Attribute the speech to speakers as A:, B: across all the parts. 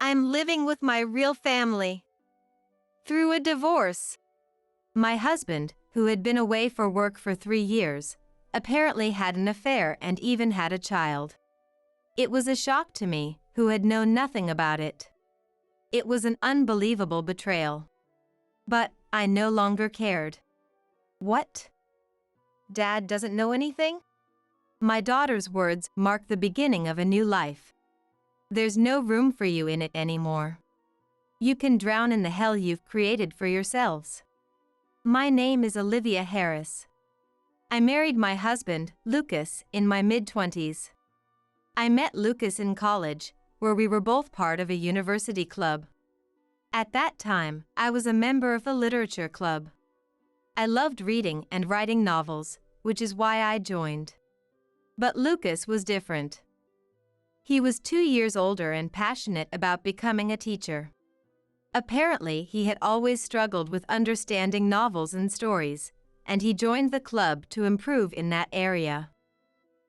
A: I'm living with my real family. Through a divorce. My husband, who had been away for work for 3 years, apparently had an affair and even had a child. It was a shock to me, who had known nothing about it. It was an unbelievable betrayal. But I no longer cared. What? Dad doesn't know anything? My daughter's words mark the beginning of a new life. There's no room for you in it anymore. You can drown in the hell you've created for yourselves. My name is Olivia Harris. I married my husband, Lucas, in my mid-20s. I met Lucas in college, where we were both part of a university club. At that time, I was a member of the literature club. I loved reading and writing novels, which is why I joined. But Lucas was different. He was 2 years older and passionate about becoming a teacher. Apparently, he had always struggled with understanding novels and stories, and he joined the club to improve in that area.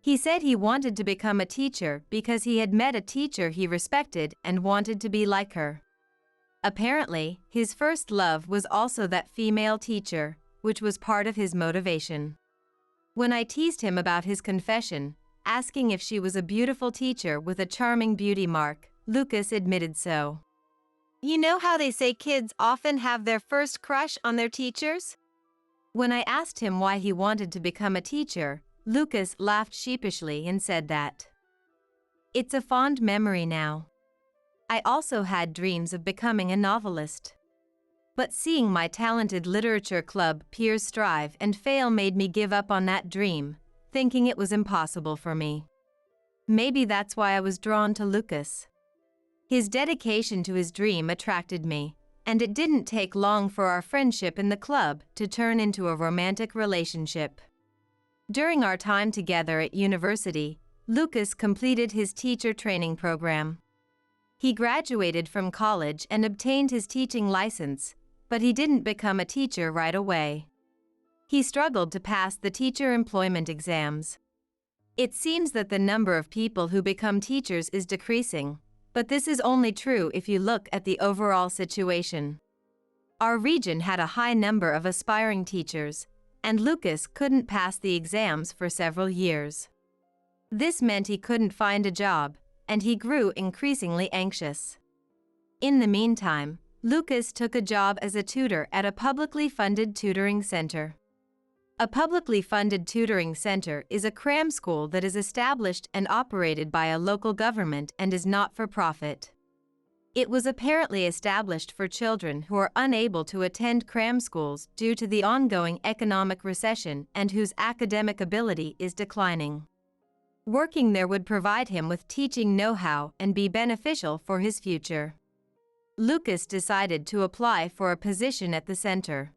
A: He said he wanted to become a teacher because he had met a teacher he respected and wanted to be like her. Apparently, his first love was also that female teacher, which was part of his motivation. When I teased him about his confession, asking if she was a beautiful teacher with a charming beauty mark, Lucas admitted so. You know how they say kids often have their first crush on their teachers? When I asked him why he wanted to become a teacher, Lucas laughed sheepishly and said that it's a fond memory now. I also had dreams of becoming a novelist. But seeing my talented literature club peers strive and fail made me give up on that dream, thinking it was impossible for me. Maybe that's why I was drawn to Lucas. His dedication to his dream attracted me, and it didn't take long for our friendship in the club to turn into a romantic relationship. During our time together at university, Lucas completed his teacher training program. He graduated from college and obtained his teaching license, but he didn't become a teacher right away. He struggled to pass the teacher employment exams. It seems that the number of people who become teachers is decreasing, but this is only true if you look at the overall situation. Our region had a high number of aspiring teachers, and Lucas couldn't pass the exams for several years. This meant he couldn't find a job, and he grew increasingly anxious. In the meantime, Lucas took a job as a tutor at a publicly funded tutoring center. A publicly funded tutoring center is a cram school that is established and operated by a local government and is not for profit. It was apparently established for children who are unable to attend cram schools due to the ongoing economic recession and whose academic ability is declining. Working there would provide him with teaching know-how and be beneficial for his future. Lucas decided to apply for a position at the center.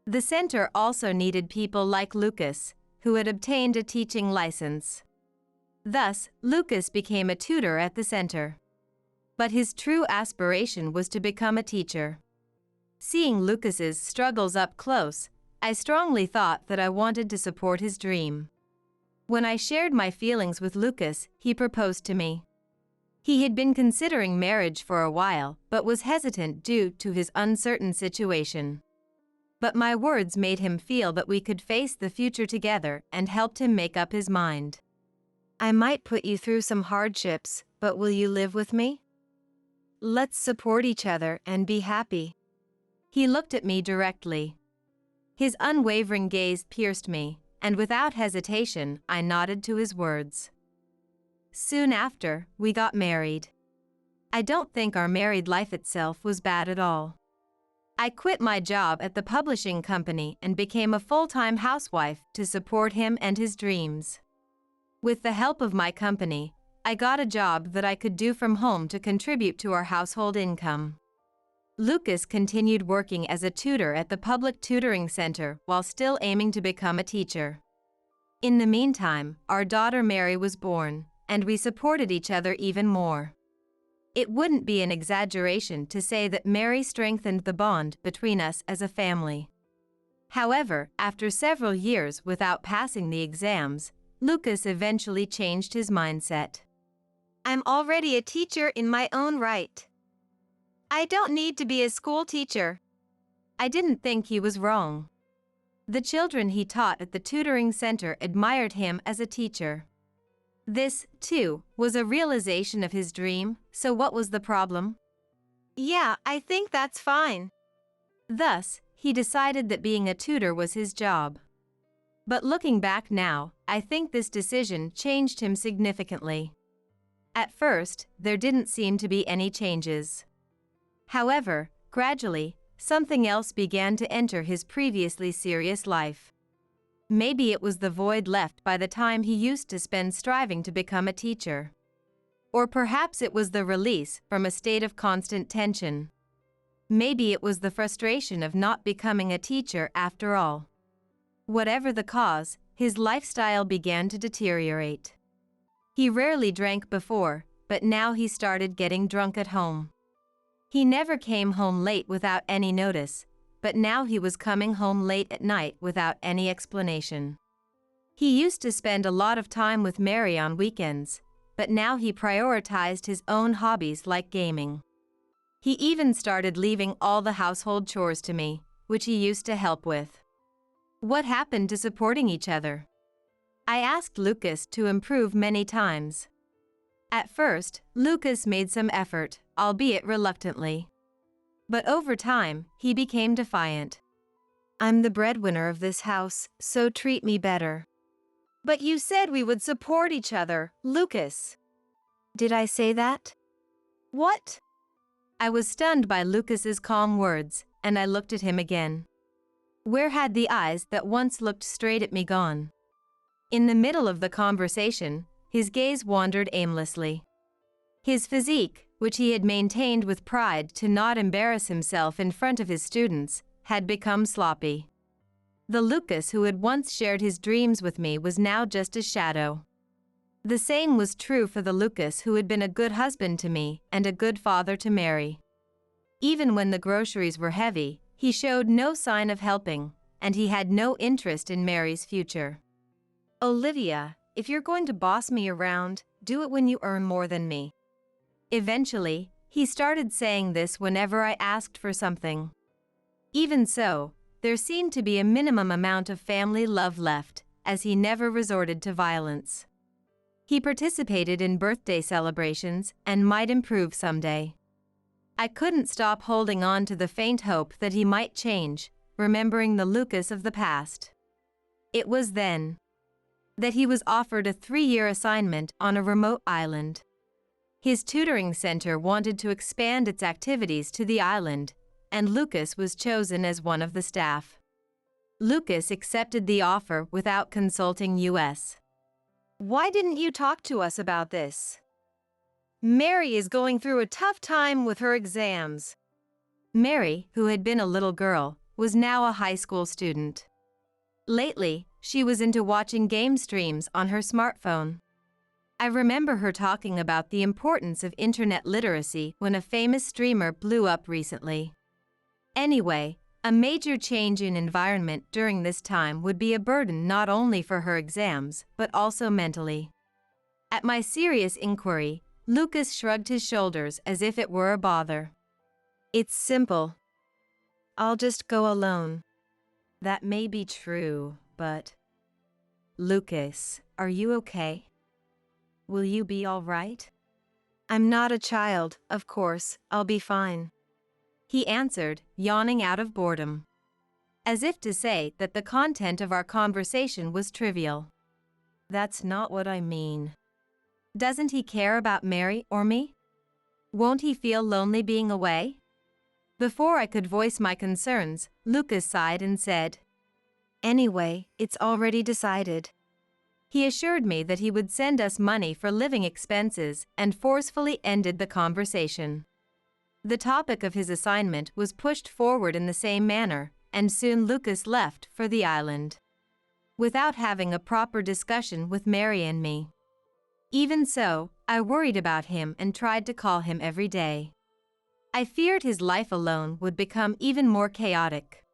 A: The center also needed people like Lucas, who had obtained a teaching license. Thus, Lucas became a tutor at the center. But his true aspiration was to become a teacher. Seeing Lucas's struggles up close, I strongly thought that I wanted to support his dream. When I shared my feelings with Lucas, he proposed to me. He had been considering marriage for a while, but was hesitant due to his uncertain situation. But my words made him feel that we could face the future together and helped him make up his mind. I might put you through some hardships, but will you live with me? Let's support each other and be happy. He looked at me directly. His unwavering gaze pierced me, and without hesitation, I nodded to his words. Soon after, we got married. I don't think our married life itself was bad at all. I quit my job at the publishing company and became a full-time housewife to support him and his dreams. With the help of my company, I got a job that I could do from home to contribute to our household income. Lucas continued working as a tutor at the public tutoring center while still aiming to become a teacher. In the meantime, our daughter Mary was born, and we supported each other even more. It wouldn't be an exaggeration to say that Mary strengthened the bond between us as a family. However, after several years without passing the exams, Lucas eventually changed his mindset. I'm already a teacher in my own right. I don't need to be a school teacher. I didn't think he was wrong. The children he taught at the tutoring center admired him as a teacher. This, too, was a realization of his dream, so what was the problem? Yeah, I think that's fine. Thus, he decided that being a tutor was his job. But looking back now, I think this decision changed him significantly. At first, there didn't seem to be any changes. However, gradually, something else began to enter his previously serious life. Maybe it was the void left by the time he used to spend striving to become a teacher. Or perhaps it was the release from a state of constant tension. Maybe it was the frustration of not becoming a teacher after all. Whatever the cause, his lifestyle began to deteriorate. He rarely drank before, but now he started getting drunk at home. He never came home late without any notice, but now he was coming home late at night without any explanation. He used to spend a lot of time with Mary on weekends, but now he prioritized his own hobbies like gaming. He even started leaving all the household chores to me, which he used to help with. What happened to supporting each other? I asked Lucas to improve many times. At first, Lucas made some effort, albeit reluctantly. But over time, he became defiant. I'm the breadwinner of this house, so treat me better. But you said we would support each other, Lucas. Did I say that? What? I was stunned by Lucas's calm words, and I looked at him again. Where had the eyes that once looked straight at me gone? In the middle of the conversation, his gaze wandered aimlessly. His physique, which he had maintained with pride to not embarrass himself in front of his students, had become sloppy. The Lucas who had once shared his dreams with me was now just a shadow. The same was true for the Lucas who had been a good husband to me and a good father to Mary. Even when the groceries were heavy, he showed no sign of helping, and he had no interest in Mary's future. Olivia, if you're going to boss me around, do it when you earn more than me. Eventually, he started saying this whenever I asked for something. Even so, there seemed to be a minimum amount of family love left, as he never resorted to violence. He participated in birthday celebrations and might improve someday. I couldn't stop holding on to the faint hope that he might change, remembering the Lucas of the past. It was then that he was offered a 3-year assignment on a remote island. His tutoring center wanted to expand its activities to the island, and Lucas was chosen as one of the staff. Lucas accepted the offer without consulting us. Why didn't you talk to us about this? Mary is going through a tough time with her exams. Mary, who had been a little girl, was now a high school student. Lately, she was into watching game streams on her smartphone. I remember her talking about the importance of internet literacy when a famous streamer blew up recently. Anyway, a major change in environment during this time would be a burden not only for her exams, but also mentally. At my serious inquiry, Lucas shrugged his shoulders as if it were a bother. It's simple. I'll just go alone. That may be true, but... Lucas, are you okay? Will you be all right? I'm not a child, of course, I'll be fine. He answered, yawning out of boredom. As if to say that the content of our conversation was trivial. That's not what I mean. Doesn't he care about Mary or me? Won't he feel lonely being away? Before I could voice my concerns, Lucas sighed and said, Anyway, it's already decided. He assured me that he would send us money for living expenses and forcefully ended the conversation. The topic of his assignment was pushed forward in the same manner, and soon Lucas left for the island, without having a proper discussion with Mary and me. Even so, I worried about him and tried to call him every day. I feared his life alone would become even more chaotic.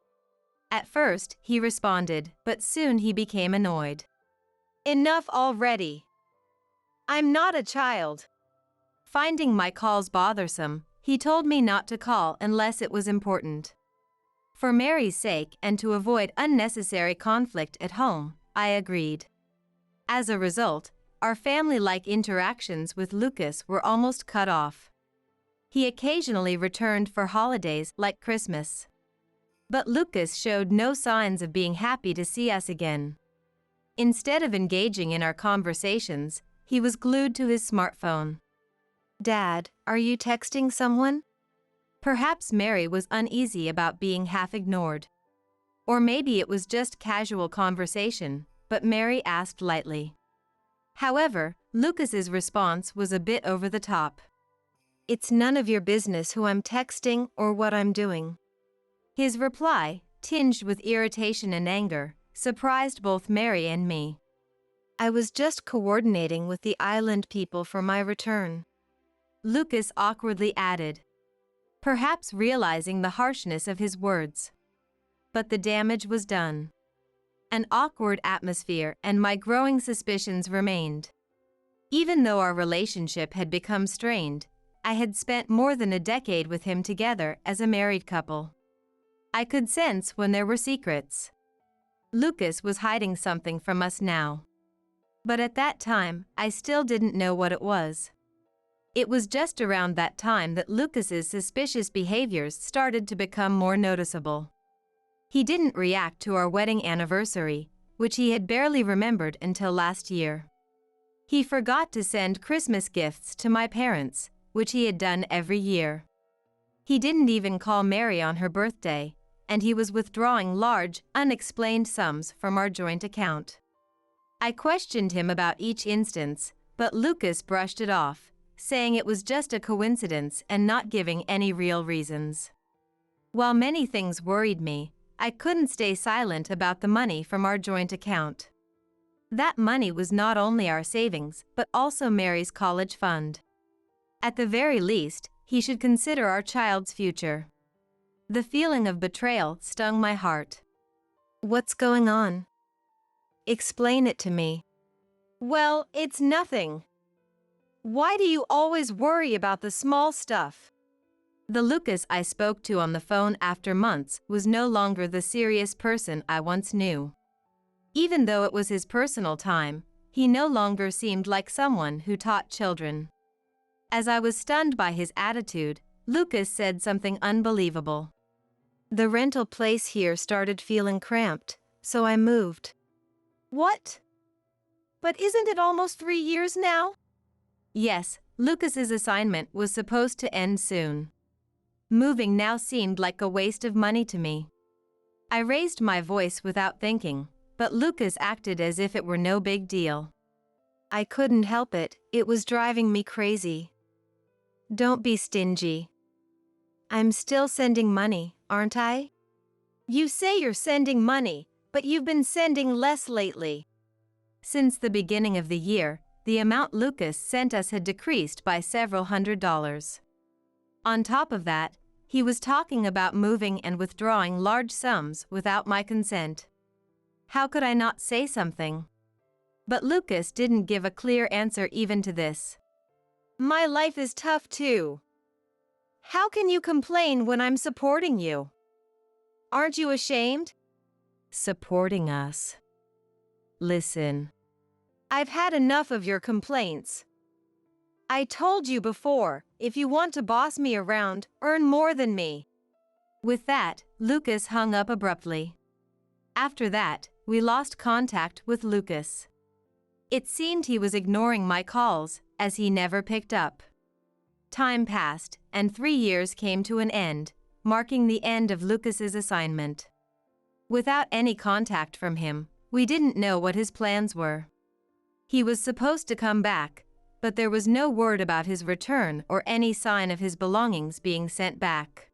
A: At first, he responded, but soon he became annoyed. Enough already. I'm not a child. Finding my calls bothersome, He told me not to call unless it was important. For Mary's sake and to avoid unnecessary conflict at home, I agreed. As a result, our family-like interactions with Lucas were almost cut off. He occasionally returned for holidays like Christmas. But Lucas showed no signs of being happy to see us again. Instead of engaging in our conversations, he was glued to his smartphone. "Dad, are you texting someone?" Perhaps Mary was uneasy about being half ignored. Or maybe it was just casual conversation, but Mary asked lightly. However, Lucas's response was a bit over the top. "It's none of your business who I'm texting or what I'm doing." His reply, tinged with irritation and anger, surprised both Mary and me. "I was just coordinating with the island people for my return," Lucas awkwardly added, perhaps realizing the harshness of his words. But the damage was done. An awkward atmosphere and my growing suspicions remained. Even though our relationship had become strained, I had spent more than a decade with him together as a married couple. I could sense when there were secrets. Lucas was hiding something from us now. But at that time, I still didn't know what it was. It was just around that time that Lucas's suspicious behaviors started to become more noticeable. He didn't react to our wedding anniversary, which he had barely remembered until last year. He forgot to send Christmas gifts to my parents, which he had done every year. He didn't even call Mary on her birthday, and he was withdrawing large, unexplained sums from our joint account. I questioned him about each instance, but Lucas brushed it off, saying it was just a coincidence and not giving any real reasons. While many things worried me, I couldn't stay silent about the money from our joint account. That money was not only our savings, but also Mary's college fund. At the very least, he should consider our child's future. The feeling of betrayal stung my heart. "What's going on? Explain it to me." "Well, it's nothing. Why do you always worry about the small stuff?" The Lucas I spoke to on the phone after months was no longer the serious person I once knew. Even though it was his personal time, he no longer seemed like someone who taught children. As I was stunned by his attitude, Lucas said something unbelievable. "The rental place here started feeling cramped, so I moved." "What? But isn't it almost 3 years now?" Yes, Lucas's assignment was supposed to end soon. Moving now seemed like a waste of money to me. I raised my voice without thinking, but Lucas acted as if it were no big deal. "I couldn't help it, it was driving me crazy." "Don't be stingy. I'm still sending money, aren't I?" "You say you're sending money, but you've been sending less lately." Since the beginning of the year, the amount Lucas sent us had decreased by several $100s. On top of that, he was talking about moving and withdrawing large sums without my consent. How could I not say something? But Lucas didn't give a clear answer even to this. "My life is tough too. How can you complain when I'm supporting you? Aren't you ashamed?" Supporting us. Listen. I've had enough of your complaints. I told you before, if you want to boss me around, earn more than me. With that, Lucas hung up abruptly. After that, we lost contact with Lucas. It seemed he was ignoring my calls, as he never picked up. Time passed, and 3 years came to an end, marking the end of Lucas's assignment. Without any contact from him, we didn't know what his plans were. He was supposed to come back, but there was no word about his return or any sign of his belongings being sent back.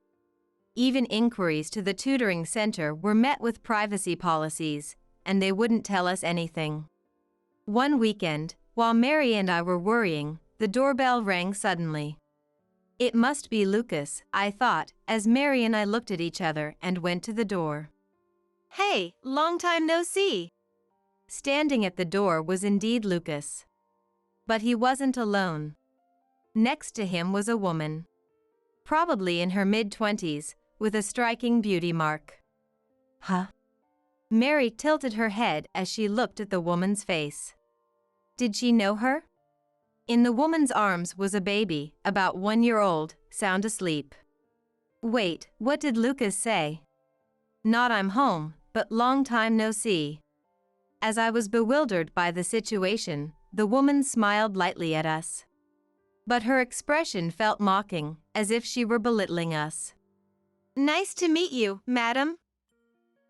A: Even inquiries to the tutoring center were met with privacy policies, and they wouldn't tell us anything. One weekend, while Mary and I were worrying, the doorbell rang suddenly. It must be Lucas, I thought, as Mary and I looked at each other and went to the door. "Hey, long time no see." Standing at the door was indeed Lucas. But he wasn't alone. Next to him was a woman. probably in her mid-20s, with a striking beauty mark. Huh? Mary tilted her head as she looked at the woman's face. Did she know her? In the woman's arms was a baby, about 1 year old, sound asleep. Wait, what did Lucas say? Not I'm home, but long time no see. As I was bewildered by the situation, the woman smiled lightly at us. But her expression felt mocking, as if she were belittling us. Nice to meet you, madam.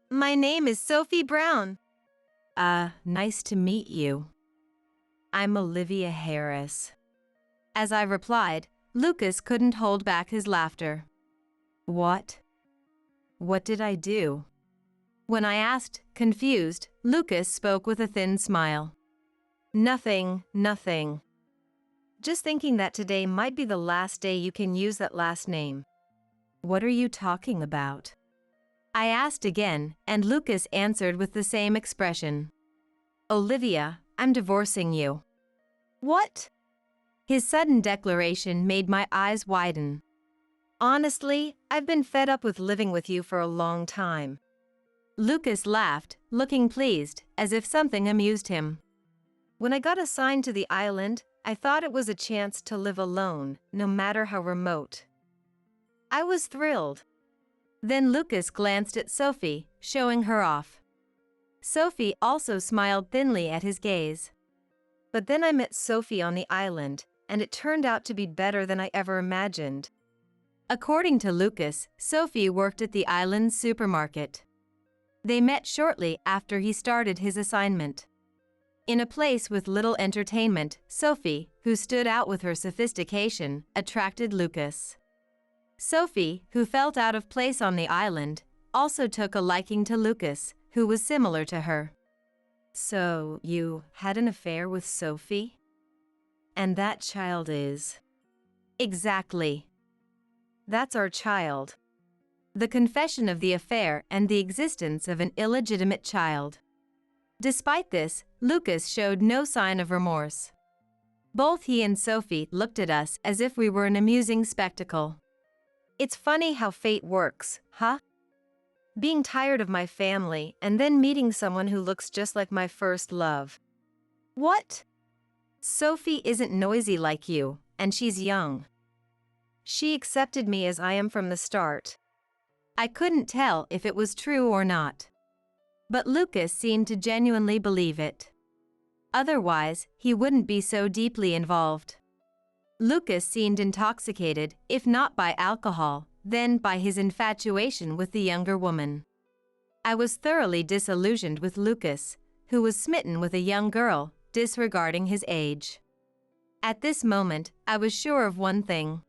A: My name is Sophie Brown. Nice to meet you. I'm Olivia Harris. As I replied, Lucas couldn't hold back his laughter. What? What did I do? When I asked, confused, Lucas spoke with a thin smile. Nothing. Just thinking that today might be the last day you can use that last name. What are you talking about? I asked again, and Lucas answered with the same expression. Olivia, I'm divorcing you. What? His sudden declaration made my eyes widen. Honestly, I've been fed up with living with you for a long time. Lucas laughed, looking pleased, as if something amused him. When I got assigned to the island, I thought it was a chance to live alone, no matter how remote. I was thrilled. Then Lucas glanced at Sophie, showing her off. Sophie also smiled thinly at his gaze. But then I met Sophie on the island, and it turned out to be better than I ever imagined. According to Lucas, Sophie worked at the island's supermarket. They met shortly after he started his assignment. In a place with little entertainment, Sophie, who stood out with her sophistication, attracted Lucas. Sophie, who felt out of place on the island, also took a liking to Lucas, who was similar to her. So, you had an affair with Sophie? And that child is... Exactly. That's our child. The confession of the affair and the existence of an illegitimate child. Despite this, Lucas showed no sign of remorse. Both he and Sophie looked at us as if we were an amusing spectacle. It's funny how fate works, huh? Being tired of my family and then meeting someone who looks just like my first love. What? Sophie isn't noisy like you, and she's young. She accepted me as I am from the start. I couldn't tell if it was true or not. But Lucas seemed to genuinely believe it. Otherwise, he wouldn't be so deeply involved. Lucas seemed intoxicated, if not by alcohol, then by his infatuation with the younger woman. I was thoroughly disillusioned with Lucas, who was smitten with a young girl, disregarding his age. At this moment, I was sure of one thing.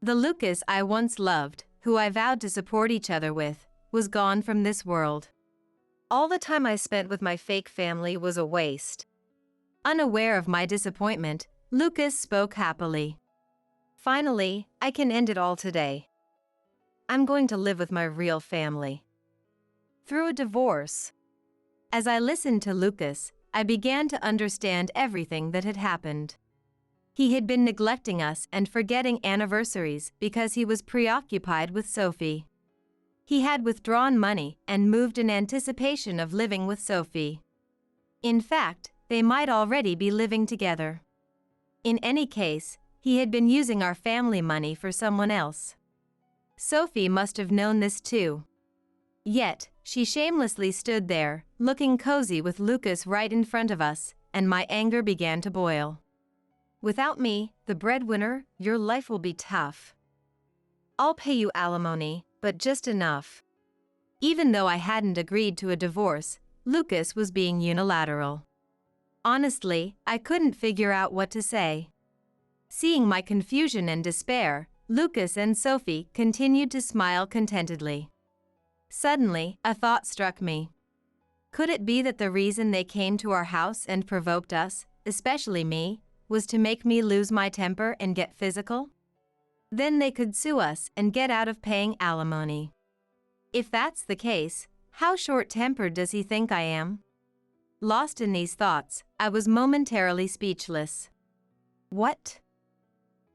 A: The Lucas I once loved, who I vowed to support each other with, was gone from this world. All the time I spent with my fake family was a waste. Unaware of my disappointment, Lucas spoke happily. Finally, I can end it all today. I'm going to live with my real family. Through a divorce. As I listened to Lucas, I began to understand everything that had happened. He had been neglecting us and forgetting anniversaries because he was preoccupied with Sophie. He had withdrawn money and moved in anticipation of living with Sophie. In fact, they might already be living together. In any case, he had been using our family money for someone else. Sophie must have known this too. Yet, she shamelessly stood there, looking cozy with Lucas right in front of us, and my anger began to boil. Without me, the breadwinner, your life will be tough. I'll pay you alimony, but just enough. Even though I hadn't agreed to a divorce, Lucas was being unilateral. Honestly, I couldn't figure out what to say. Seeing my confusion and despair, Lucas and Sophie continued to smile contentedly. Suddenly, a thought struck me. Could it be that the reason they came to our house and provoked us, especially me, was to make me lose my temper and get physical? Then they could sue us and get out of paying alimony. If that's the case, how short-tempered does he think I am? Lost in these thoughts, I was momentarily speechless. What?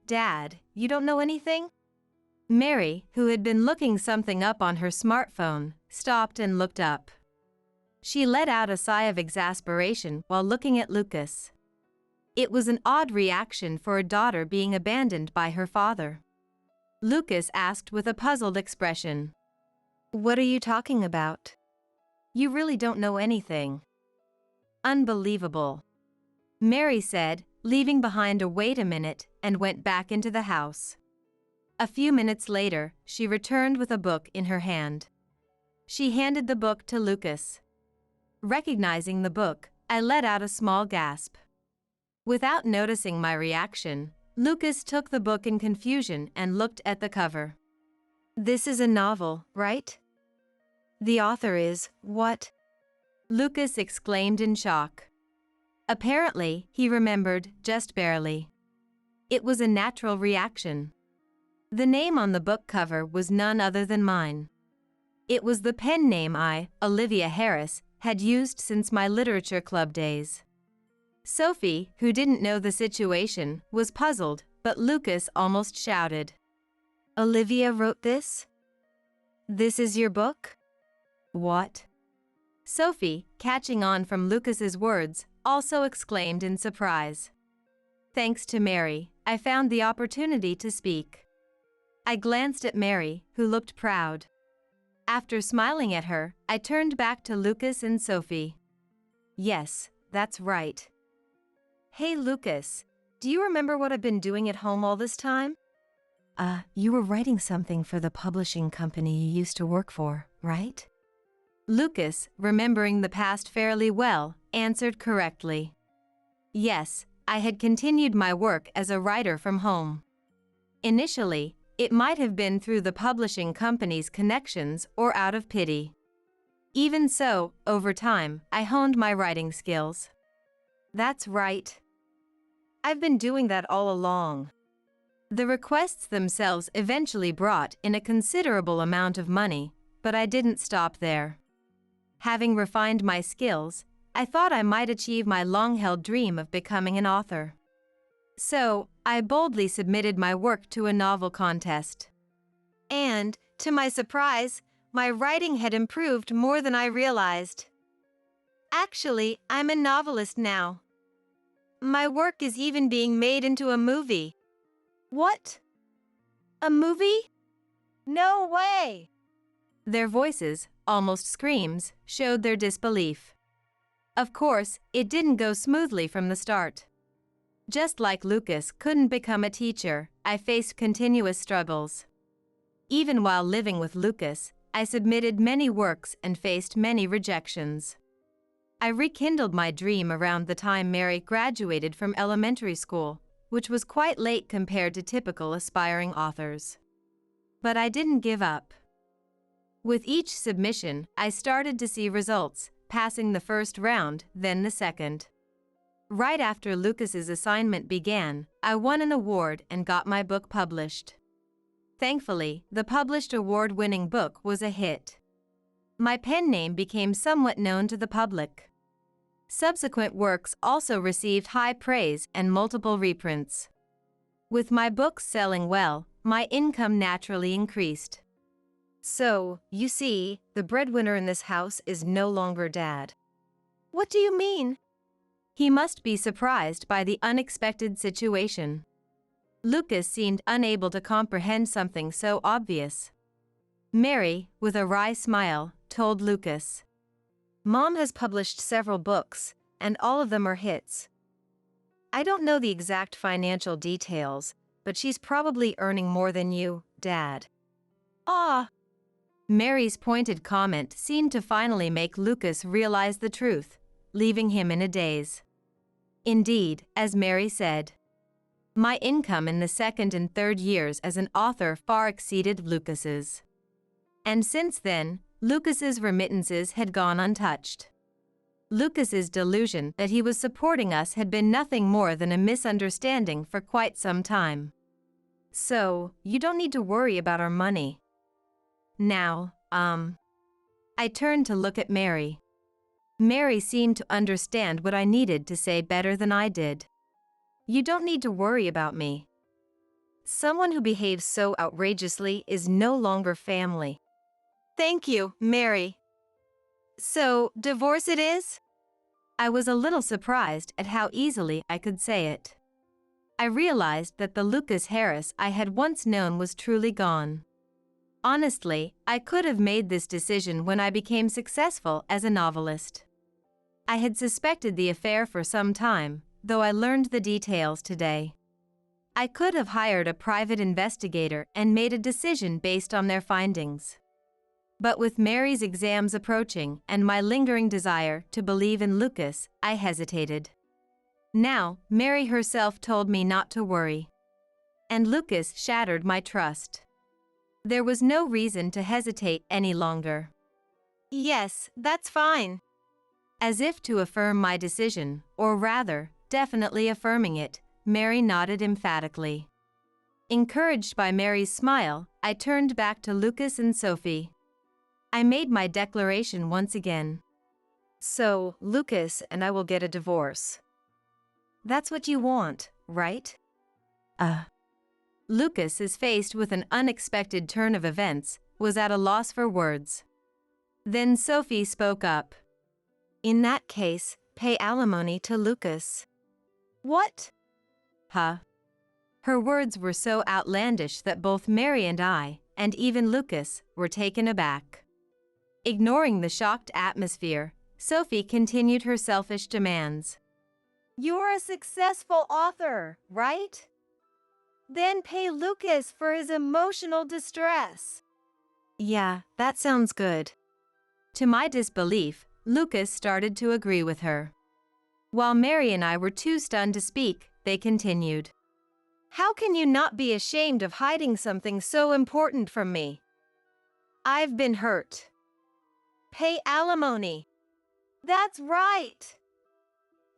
A: Dad, you don't know anything? Mary, who had been looking something up on her smartphone, stopped and looked up. She let out a sigh of exasperation while looking at Lucas. It was an odd reaction for a daughter being abandoned by her father. Lucas asked with a puzzled expression. "What are you talking about? You really don't know anything." "Unbelievable," Mary said, leaving behind a "wait a minute," and went back into the house. A few minutes later, she returned with a book in her hand. She handed the book to Lucas. Recognizing the book, I let out a small gasp. Without noticing my reaction, Lucas took the book in confusion and looked at the cover. "This is a novel, right? The author is, what?" Lucas exclaimed in shock. Apparently, he remembered, just barely. It was a natural reaction. The name on the book cover was none other than mine. It was the pen name I, Olivia Harris, had used since my literature club days. Sophie, who didn't know the situation, was puzzled, but Lucas almost shouted. "Olivia wrote this? This is your book?" "What?" Sophie, catching on from Lucas's words, also exclaimed in surprise. Thanks to Mary, I found the opportunity to speak. I glanced at Mary, who looked proud. After smiling at her, I turned back to Lucas and Sophie. "Yes, that's right. Hey Lucas, do you remember what I've been doing at home all this time?" You were writing something for the publishing company you used to work for, right?" Lucas, remembering the past fairly well, answered correctly. Yes, I had continued my work as a writer from home. Initially, it might have been through the publishing company's connections or out of pity. Even so, over time, I honed my writing skills. "That's right. I've been doing that all along." The requests themselves eventually brought in a considerable amount of money, but I didn't stop there. Having refined my skills, I thought I might achieve my long-held dream of becoming an author. So, I boldly submitted my work to a novel contest. And, to my surprise, my writing had improved more than I realized. Actually, I'm a novelist now. My work is even being made into a movie. "What? A movie? No way!" Their voices, almost screams, showed their disbelief. Of course, it didn't go smoothly from the start. Just like Lucas couldn't become a teacher, I faced continuous struggles. Even while living with Lucas, I submitted many works and faced many rejections. I rekindled my dream around the time Mary graduated from elementary school, which was quite late compared to typical aspiring authors. But I didn't give up. With each submission, I started to see results, passing the first round, then the second. Right after Lucas's assignment began, I won an award and got my book published. Thankfully, the published award-winning book was a hit. My pen name became somewhat known to the public. Subsequent works also received high praise and multiple reprints. With my books selling well, my income naturally increased. So, you see, the breadwinner in this house is no longer Dad. What do you mean? He must be surprised by the unexpected situation. Lucas seemed unable to comprehend something so obvious. Mary, with a wry smile, told Lucas. Mom has published several books, and all of them are hits. I don't know the exact financial details, but she's probably earning more than you, Dad. Ah! Mary's pointed comment seemed to finally make Lucas realize the truth, leaving him in a daze. Indeed, as Mary said, my income in the second and third years as an author far exceeded Lucas's. And since then, Lucas's remittances had gone untouched. Lucas's delusion that he was supporting us had been nothing more than a misunderstanding for quite some time. So, you don't need to worry about our money. Now, I turned to look at Mary. Mary seemed to understand what I needed to say better than I did. You don't need to worry about me. Someone who behaves so outrageously is no longer family. Thank you, Mary. So, divorce it is? I was a little surprised at how easily I could say it. I realized that the Lucas Harris I had once known was truly gone. Honestly, I could have made this decision when I became successful as a novelist. I had suspected the affair for some time, though I learned the details today. I could have hired a private investigator and made a decision based on their findings. But with Mary's exams approaching and my lingering desire to believe in Lucas, I hesitated. Now, Mary herself told me not to worry. And Lucas shattered my trust. There was no reason to hesitate any longer. Yes, that's fine. As if to affirm my decision, or rather, definitely affirming it, Mary nodded emphatically. Encouraged by Mary's smile, I turned back to Lucas and Sophie. I made my declaration once again. So, Lucas and I will get a divorce. That's what you want, right? Lucas is faced with an unexpected turn of events, was at a loss for words. Then Sophie spoke up. In that case, pay alimony to Lucas. What? Huh? Her words were so outlandish that both Mary and I, and even Lucas, were taken aback. Ignoring the shocked atmosphere, Sophie continued her selfish demands. You're a successful author, right? Then pay Lucas for his emotional distress. Yeah, that sounds good. To my disbelief, Lucas started to agree with her. While Mary and I were too stunned to speak, they continued. How can you not be ashamed of hiding something so important from me? I've been hurt. Pay alimony. That's right.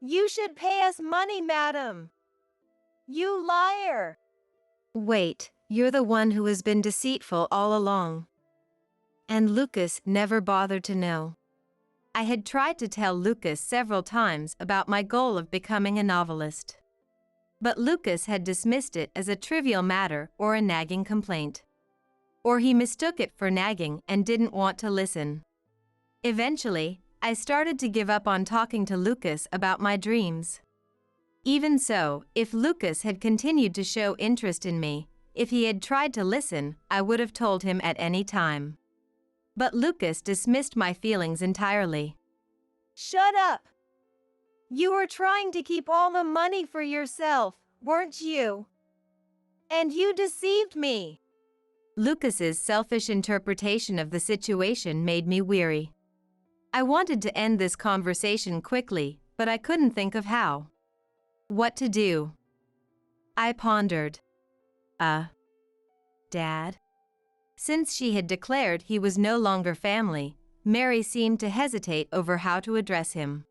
A: You should pay us money, madam. You liar. Wait, you're the one who has been deceitful all along. And Lucas never bothered to know. I had tried to tell Lucas several times about my goal of becoming a novelist. But Lucas had dismissed it as a trivial matter or a nagging complaint. Or he mistook it for nagging and didn't want to listen. Eventually, I started to give up on talking to Lucas about my dreams. Even so, if Lucas had continued to show interest in me, if he had tried to listen, I would have told him at any time. But Lucas dismissed my feelings entirely. Shut up! You were trying to keep all the money for yourself, weren't you? And you deceived me. Lucas's selfish interpretation of the situation made me weary. I wanted to end this conversation quickly, but I couldn't think of how. What to do? I pondered. Dad? Since she had declared he was no longer family, Mary seemed to hesitate over how to address him.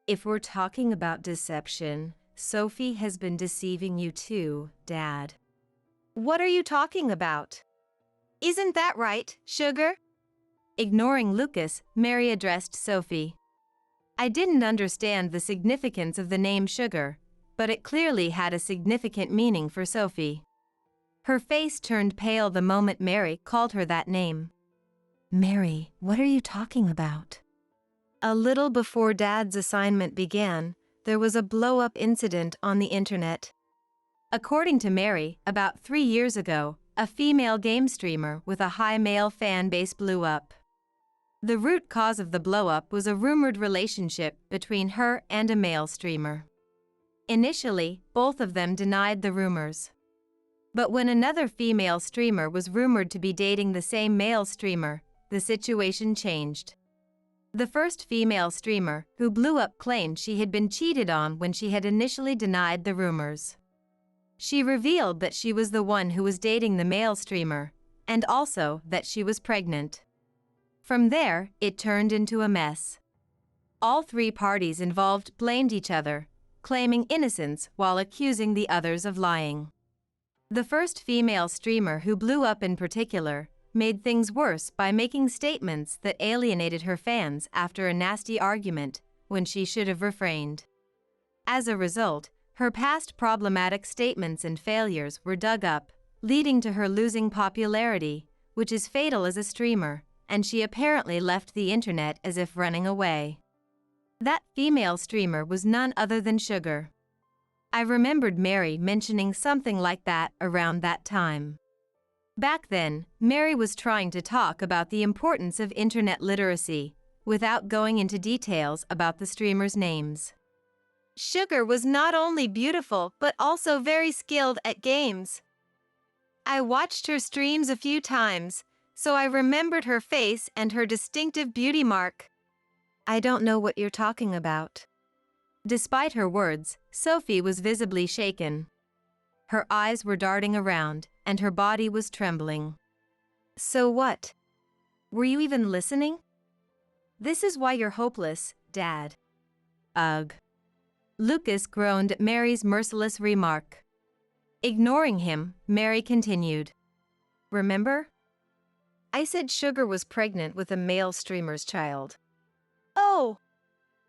A: If we're talking about deception, Sophie has been deceiving you too, Dad. What are you talking about? Isn't that right, sugar? Ignoring Lucas, Mary addressed Sophie. I didn't understand the significance of the name Sugar, but it clearly had a significant meaning for Sophie. Her face turned pale the moment Mary called her that name. Mary, what are you talking about? A little before Dad's assignment began, there was a blow-up incident on the internet. According to Mary, about 3 years ago, a female game streamer with a high male fan base blew up. The root cause of the blow-up was a rumored relationship between her and a male streamer. Initially, both of them denied the rumors. But when another female streamer was rumored to be dating the same male streamer, the situation changed. The first female streamer who blew up claimed she had been cheated on when she had initially denied the rumors. She revealed that she was the one who was dating the male streamer, and also that she was pregnant. From there, it turned into a mess. All 3 parties involved blamed each other, claiming innocence while accusing the others of lying. The first female streamer who blew up in particular made things worse by making statements that alienated her fans after a nasty argument when she should have refrained. As a result, Her past problematic statements and failures were dug up, leading to her losing popularity, which is fatal as a streamer, and she apparently left the internet as if running away. That female streamer was none other than Sugar. I remembered Mary mentioning something like that around that time. Back then, Mary was trying to talk about the importance of internet literacy, without going into details about the streamers' names. Sugar was not only beautiful but also very skilled at games. I watched her streams a few times, so I remembered her face and her distinctive beauty mark. I don't know what you're talking about. Despite her words, Sophie was visibly shaken. Her eyes were darting around, and her body was trembling. So what? Were you even listening? This is why you're hopeless, Dad. Ugh. Lucas groaned at Mary's merciless remark. Ignoring him, Mary continued. Remember? I said Sugar was pregnant with a male streamer's child. Oh!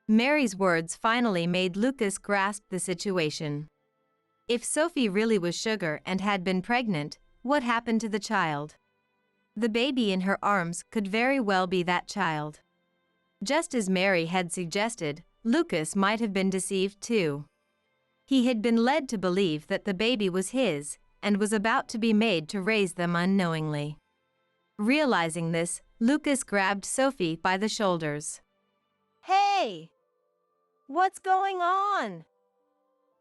A: Mary's words finally made Lucas grasp the situation. If Sophie really was Sugar and had been pregnant, what happened to the child? The baby in her arms could very well be that child. Just as Mary had suggested, Lucas might have been deceived too. He had been led to believe that the baby was his, and was about to be made to raise them unknowingly. Realizing this, Lucas grabbed Sophie by the shoulders. Hey! What's going on?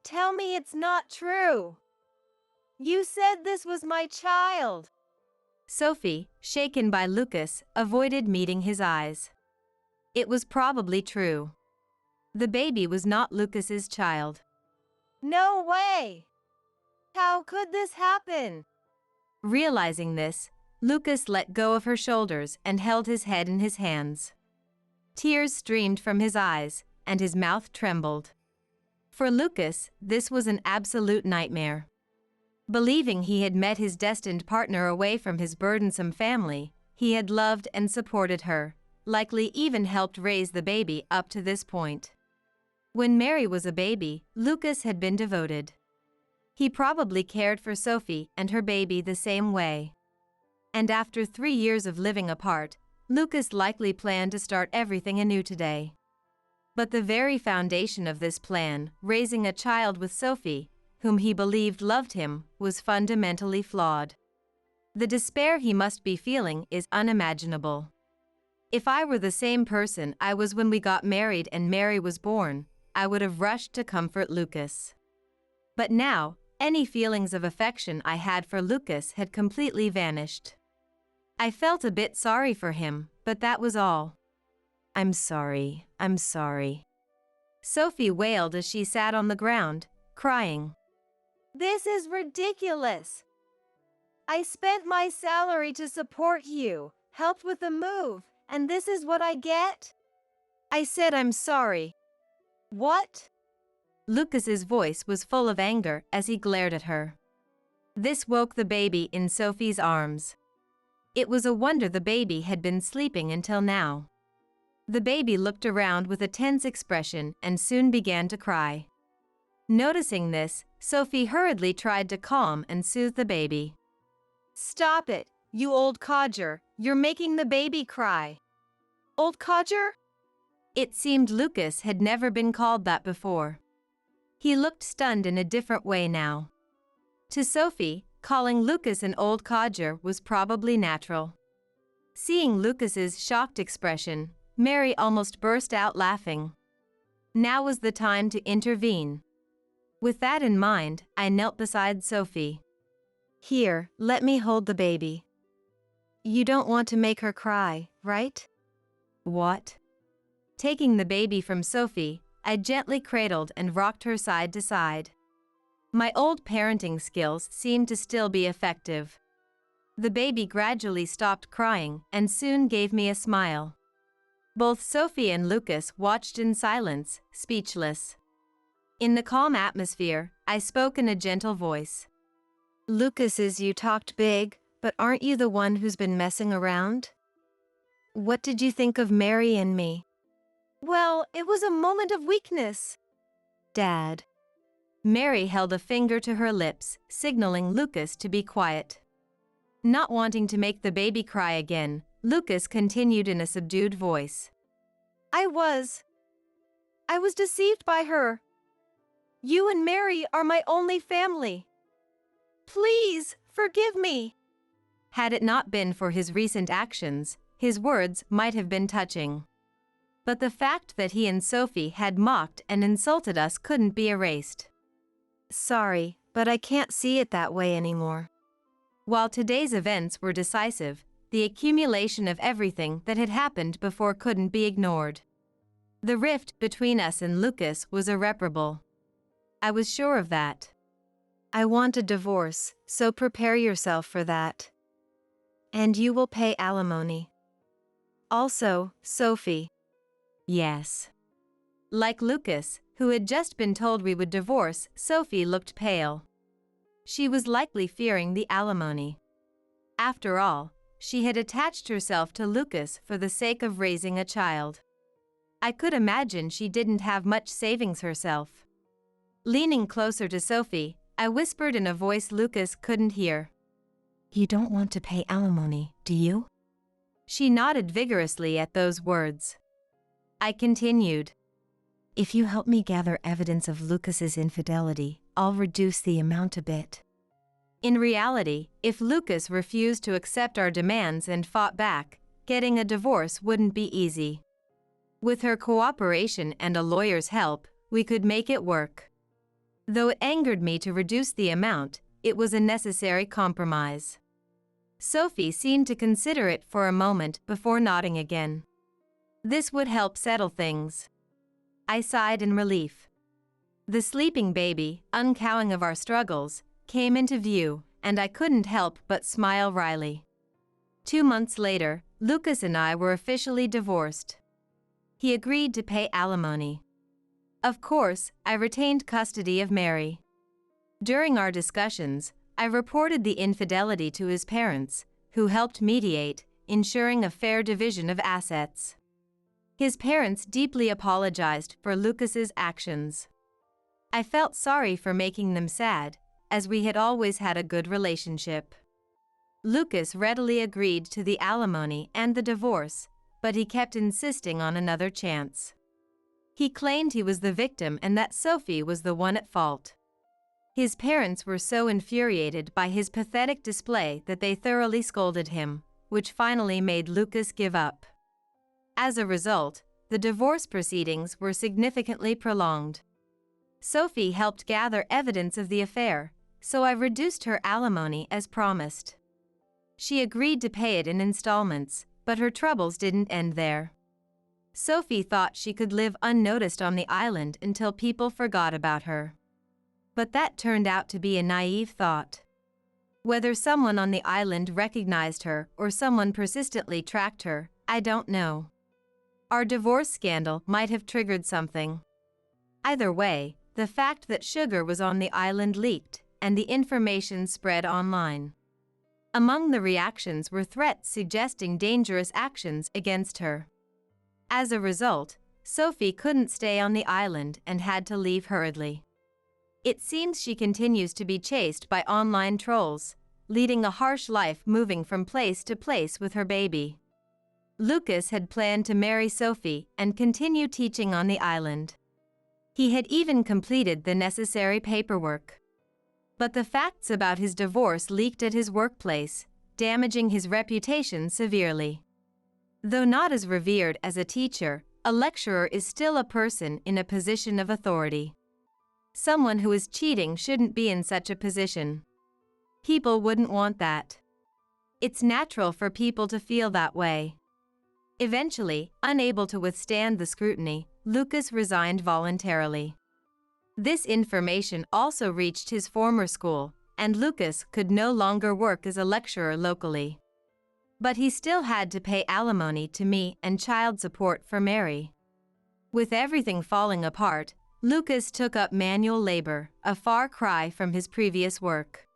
A: Tell me it's not true. You said this was my child. Sophie, shaken by Lucas, avoided meeting his eyes. It was probably true. The baby was not Lucas's child. No way! How could this happen? Realizing this, Lucas let go of her shoulders and held his head in his hands. Tears streamed from his eyes, and his mouth trembled. For Lucas, this was an absolute nightmare. Believing he had met his destined partner away from his burdensome family, he had loved and supported her, likely even helped raise the baby up to this point. When Mary was a baby, Lucas had been devoted. He probably cared for Sophie and her baby the same way. And after 3 years of living apart, Lucas likely planned to start everything anew today. But the very foundation of this plan, raising a child with Sophie, whom he believed loved him, was fundamentally flawed. The despair he must be feeling is unimaginable. If I were the same person I was when we got married and Mary was born, I would have rushed to comfort Lucas. But now, any feelings of affection I had for Lucas had completely vanished. I felt a bit sorry for him, but that was all. I'm sorry. Sophie wailed as she sat on the ground, crying. This is ridiculous. I spent my salary to support you, helped with the move, and this is what I get? I said I'm sorry. What? Lucas's voice was full of anger as he glared at her. This woke the baby in Sophie's arms. It was a wonder the baby had been sleeping until now. The baby looked around with a tense expression and soon began to cry. Noticing this, Sophie hurriedly tried to calm and soothe the baby. Stop it, you old codger, you're making the baby cry. Old codger? It seemed Lucas had never been called that before. He looked stunned in a different way now. To Sophie, calling Lucas an old codger was probably natural. Seeing Lucas's shocked expression, Mary almost burst out laughing. Now was the time to intervene. With that in mind, I knelt beside Sophie. Here, let me hold the baby. You don't want to make her cry, right? What? Taking the baby from Sophie, I gently cradled and rocked her side to side. My old parenting skills seemed to still be effective. The baby gradually stopped crying and soon gave me a smile. Both Sophie and Lucas watched in silence, speechless. In the calm atmosphere, I spoke in a gentle voice. Lucas, you talked big, but aren't you the one who's been messing around? What did you think of Mary and me? Well, it was a moment of weakness. Dad. Mary held a finger to her lips, signaling Lucas to be quiet. Not wanting to make the baby cry again, Lucas continued in a subdued voice. I was deceived by her. You and Mary are my only family. Please, forgive me. Had it not been for his recent actions, his words might have been touching. But the fact that he and Sophie had mocked and insulted us couldn't be erased. Sorry, but I can't see it that way anymore. While today's events were decisive, the accumulation of everything that had happened before couldn't be ignored. The rift between us and Lucas was irreparable. I was sure of that. I want a divorce, so prepare yourself for that. And you will pay alimony. Also, Sophie. Yes. Like Lucas, who had just been told we would divorce, Sophie looked pale. She was likely fearing the alimony. After all, she had attached herself to Lucas for the sake of raising a child. I could imagine she didn't have much savings herself. Leaning closer to Sophie, I whispered in a voice Lucas couldn't hear. You don't want to pay alimony, do you? She nodded vigorously at those words. I continued. If you help me gather evidence of Lucas's infidelity, I'll reduce the amount a bit. In reality, if Lucas refused to accept our demands and fought back, getting a divorce wouldn't be easy. With her cooperation and a lawyer's help, we could make it work. Though it angered me to reduce the amount, it was a necessary compromise. Sophie seemed to consider it for a moment before nodding again. This would help settle things. I sighed in relief. The sleeping baby, uncowing of our struggles, came into view, and I couldn't help but smile wryly. 2 months later, Lucas and I were officially divorced. He agreed to pay alimony. Of course, I retained custody of Mary. During our discussions, I reported the infidelity to his parents, who helped mediate, ensuring a fair division of assets. His parents deeply apologized for Lucas's actions. I felt sorry for making them sad, as we had always had a good relationship. Lucas readily agreed to the alimony and the divorce, but he kept insisting on another chance. He claimed he was the victim and that Sophie was the one at fault. His parents were so infuriated by his pathetic display that they thoroughly scolded him, which finally made Lucas give up. As a result, the divorce proceedings were significantly prolonged. Sophie helped gather evidence of the affair, so I reduced her alimony as promised. She agreed to pay it in installments, but her troubles didn't end there. Sophie thought she could live unnoticed on the island until people forgot about her. But that turned out to be a naive thought. Whether someone on the island recognized her or someone persistently tracked her, I don't know. Our divorce scandal might have triggered something. Either way, the fact that sugar was on the island leaked, and the information spread online. Among the reactions were threats suggesting dangerous actions against her. As a result, Sophie couldn't stay on the island and had to leave hurriedly. It seems she continues to be chased by online trolls, leading a harsh life moving from place to place with her baby. Lucas had planned to marry Sophie and continue teaching on the island. He had even completed the necessary paperwork. But the facts about his divorce leaked at his workplace, damaging his reputation severely. Though not as revered as a teacher, a lecturer is still a person in a position of authority. Someone who is cheating shouldn't be in such a position. People wouldn't want that. It's natural for people to feel that way. Eventually, unable to withstand the scrutiny, Lucas resigned voluntarily. This information also reached his former school, and Lucas could no longer work as a lecturer locally. But he still had to pay alimony to me and child support for Mary. With everything falling apart, Lucas took up manual labor, a far cry from his previous work.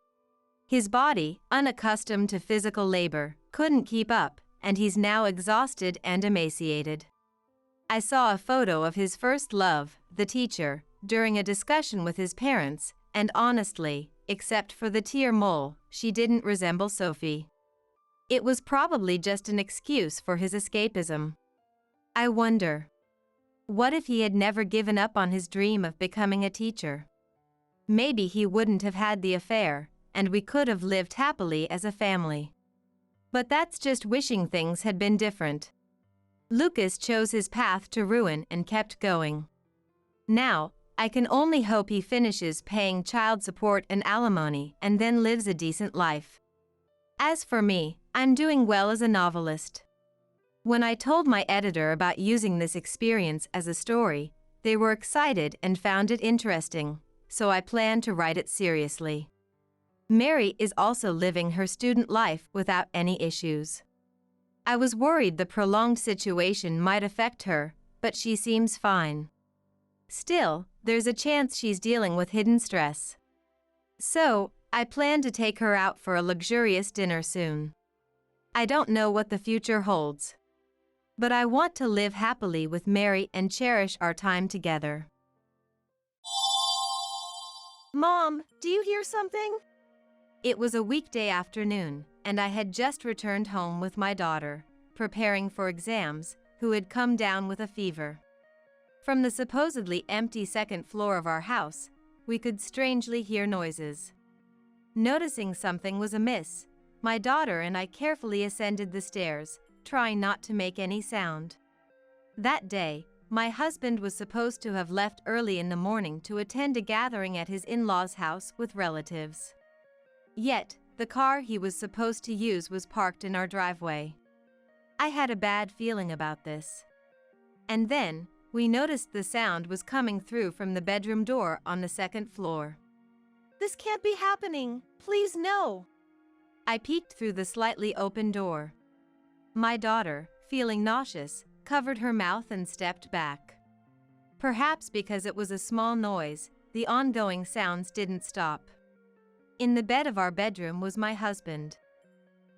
A: His body, unaccustomed to physical labor, couldn't keep up, and he's now exhausted and emaciated. I saw a photo of his first love, the teacher, during a discussion with his parents, and honestly, except for the tear mole, she didn't resemble Sophie. It was probably just an excuse for his escapism. I wonder, what if he had never given up on his dream of becoming a teacher? Maybe he wouldn't have had the affair, and we could have lived happily as a family. But that's just wishing things had been different. Lucas chose his path to ruin and kept going. Now, I can only hope he finishes paying child support and alimony and then lives a decent life. As for me, I'm doing well as a novelist. When I told my editor about using this experience as a story, they were excited and found it interesting, so I plan to write it seriously. Mary is also living her student life without any issues. I was worried the prolonged situation might affect her, but she seems fine. Still, there's a chance she's dealing with hidden stress. So, I plan to take her out for a luxurious dinner soon. I don't know what the future holds. But I want to live happily with Mary and cherish our time together. Mom, do you hear something? It was a weekday afternoon, and I had just returned home with my daughter, preparing for exams, who had come down with a fever. From the supposedly empty second floor of our house, we could strangely hear noises. Noticing something was amiss, my daughter and I carefully ascended the stairs, trying not to make any sound. That day, my husband was supposed to have left early in the morning to attend a gathering at his in-laws' house with relatives. Yet, the car he was supposed to use was parked in our driveway. I had a bad feeling about this. And then, we noticed the sound was coming through from the bedroom door on the second floor. This can't be happening, please no. I peeked through the slightly open door. My daughter, feeling nauseous, covered her mouth and stepped back. Perhaps because it was a small noise, the ongoing sounds didn't stop. In the bed of our bedroom was my husband.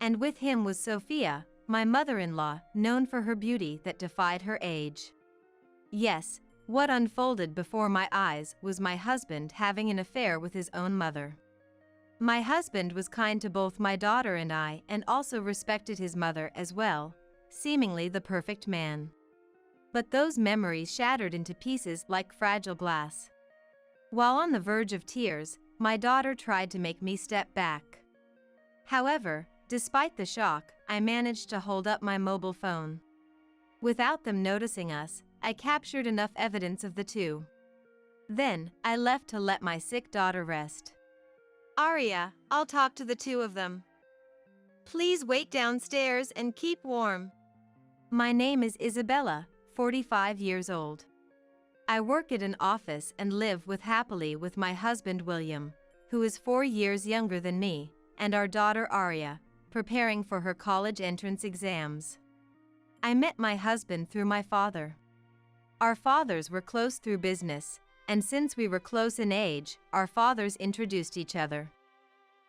A: And with him was Sophia, my mother-in-law, known for her beauty that defied her age. Yes, what unfolded before my eyes was my husband having an affair with his own mother. My husband was kind to both my daughter and I, and also respected his mother as well, seemingly the perfect man. But those memories shattered into pieces like fragile glass. While on the verge of tears, my daughter tried to make me step back. However, despite the shock, I managed to hold up my mobile phone. Without them noticing us, I captured enough evidence of the two. Then, I left to let my sick daughter rest. Aria, I'll talk to the two of them. Please wait downstairs and keep warm. My name is Isabella, 45 years old. I work at an office and live happily with my husband William, who is 4 years younger than me, and our daughter Aria, preparing for her college entrance exams. I met my husband through my father. Our fathers were close through business, and since we were close in age, our fathers introduced each other.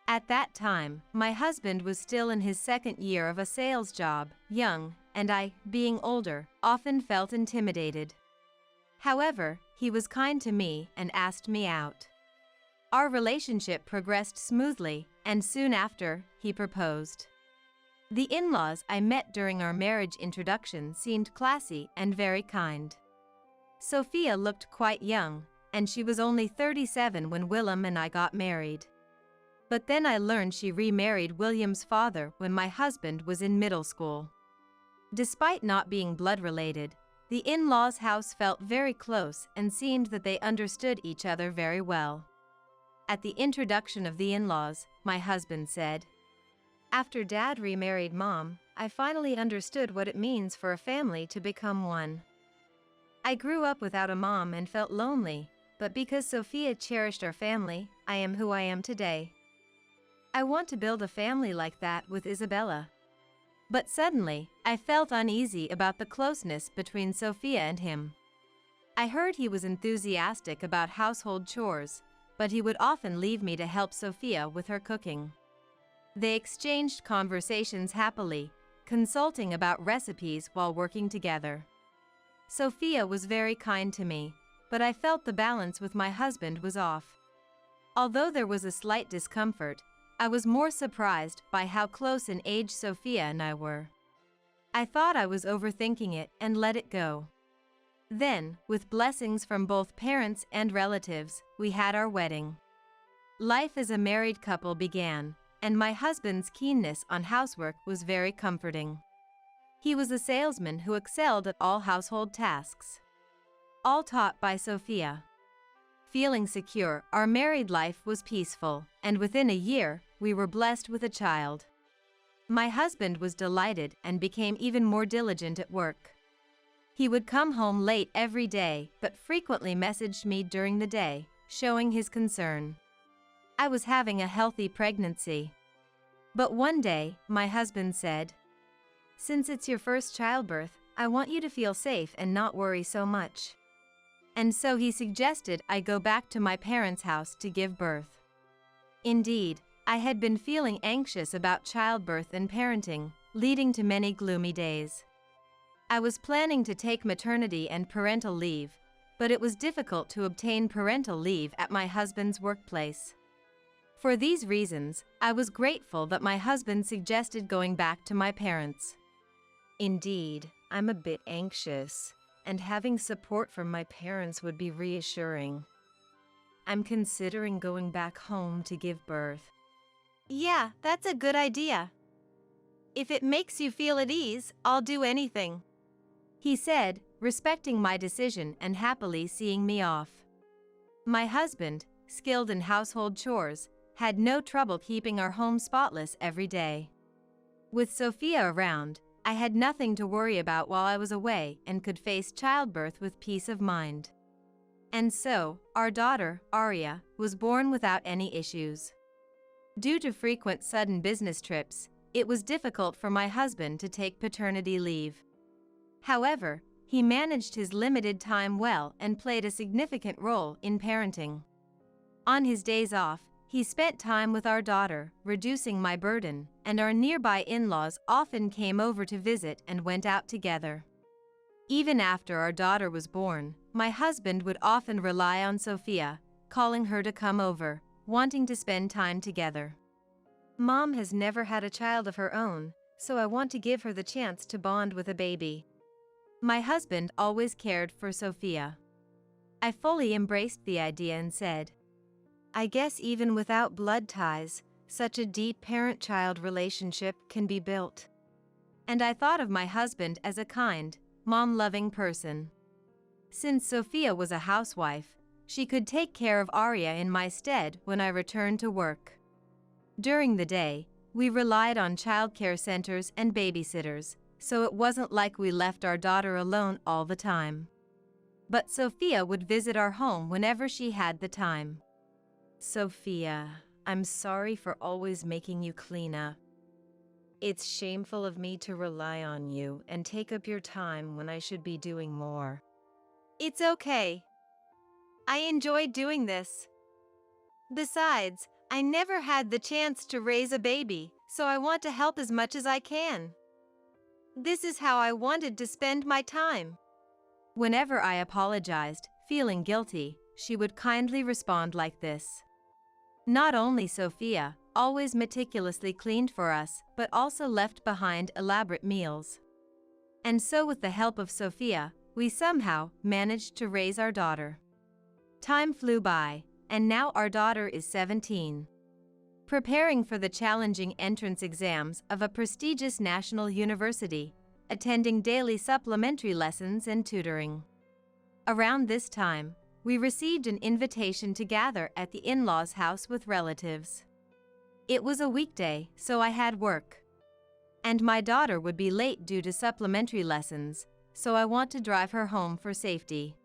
A: At that time, my husband was still in his second year of a sales job, young, and I, being older, often felt intimidated. However, he was kind to me and asked me out. Our relationship progressed smoothly, and soon after, he proposed. The in-laws I met during our marriage introduction seemed classy and very kind. Sophia looked quite young, and she was only 37 when Willem and I got married. But then I learned she remarried William's father when my husband was in middle school. Despite not being blood-related, the in-laws' house felt very close and seemed that they understood each other very well. At the introduction of the in-laws, my husband said, "After Dad remarried Mom, I finally understood what it means for a family to become one. I grew up without a mom and felt lonely, but because Sophia cherished our family, I am who I am today. I want to build a family like that with Isabella." But suddenly, I felt uneasy about the closeness between Sophia and him. I heard he was enthusiastic about household chores, but he would often leave me to help Sophia with her cooking. They exchanged conversations happily, consulting about recipes while working together. Sophia was very kind to me, but I felt the balance with my husband was off. Although there was a slight discomfort, I was more surprised by how close in age Sophia and I were. I thought I was overthinking it and let it go. Then, with blessings from both parents and relatives, we had our wedding. Life as a married couple began, and my husband's keenness on housework was very comforting. He was a salesman who excelled at all household tasks. All taught by Sophia. Feeling secure, our married life was peaceful, and within a year, we were blessed with a child. My husband was delighted and became even more diligent at work. He would come home late every day, but frequently messaged me during the day, showing his concern. I was having a healthy pregnancy. But one day, my husband said, "Since it's your first childbirth, I want you to feel safe and not worry so much." And so he suggested I go back to my parents' house to give birth. Indeed, I had been feeling anxious about childbirth and parenting, leading to many gloomy days. I was planning to take maternity and parental leave, but it was difficult to obtain parental leave at my husband's workplace. For these reasons, I was grateful that my husband suggested going back to my parents. Indeed, I'm a bit anxious, and having support from my parents would be reassuring. I'm considering going back home to give birth.
B: Yeah, that's a good idea. If it makes you feel at ease, I'll do anything,"
A: he said, respecting my decision and happily seeing me off. My husband, skilled in household chores, had no trouble keeping our home spotless every day. With Sophia around, I had nothing to worry about while I was away and could face childbirth with peace of mind. And so, our daughter, Arya, was born without any issues. Due to frequent sudden business trips, it was difficult for my husband to take paternity leave. However, he managed his limited time well and played a significant role in parenting. On his days off, he spent time with our daughter, reducing my burden, and our nearby in-laws often came over to visit and went out together. Even after our daughter was born, my husband would often rely on Sophia, calling her to come over, wanting to spend time together. Mom has never had a child of her own, so I want to give her the chance to bond with a baby. My husband always cared for Sophia. I fully embraced the idea and said, "I guess even without blood ties, such a deep parent-child relationship can be built." And I thought of my husband as a kind, mom-loving person. Since Sophia was a housewife, she could take care of Arya in my stead when I returned to work. During the day, we relied on childcare centers and babysitters, so it wasn't like we left our daughter alone all the time. But Sophia would visit our home whenever she had the time. "Sophia, I'm sorry for always making you clean up. It's shameful of me to rely on you and take up your time when I should be doing more."
B: "It's okay. I enjoy doing this. Besides, I never had the chance to raise a baby, so I want to help as much as I can. This is how I wanted to spend my time."
A: Whenever I apologized, feeling guilty, she would kindly respond like this. Not only Sophia always meticulously cleaned for us, but also left behind elaborate meals. And so with the help of Sophia, we somehow managed to raise our daughter. Time flew by, and now our daughter is 17. Preparing for the challenging entrance exams of a prestigious national university, attending daily supplementary lessons and tutoring. Around this time, we received an invitation to gather at the in-laws' house with relatives. It was a weekday, so I had work. And my daughter would be late due to supplementary lessons, so I want to drive her home for safety.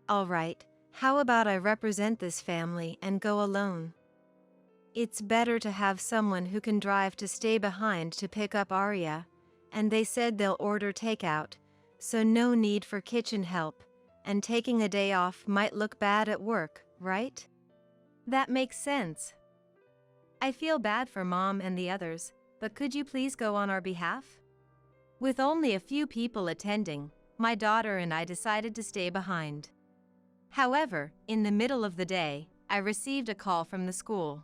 A: "All right, how about I represent this family and go alone? It's better to have someone who can drive to stay behind to pick up Arya, and they said they'll order takeout, so no need for kitchen help, and taking a day off might look bad at work, right?" That makes sense. I feel bad for Mom and the others, but could you please go on our behalf? With only a few people attending, my daughter and I decided to stay behind. However, in the middle of the day, I received a call from the school.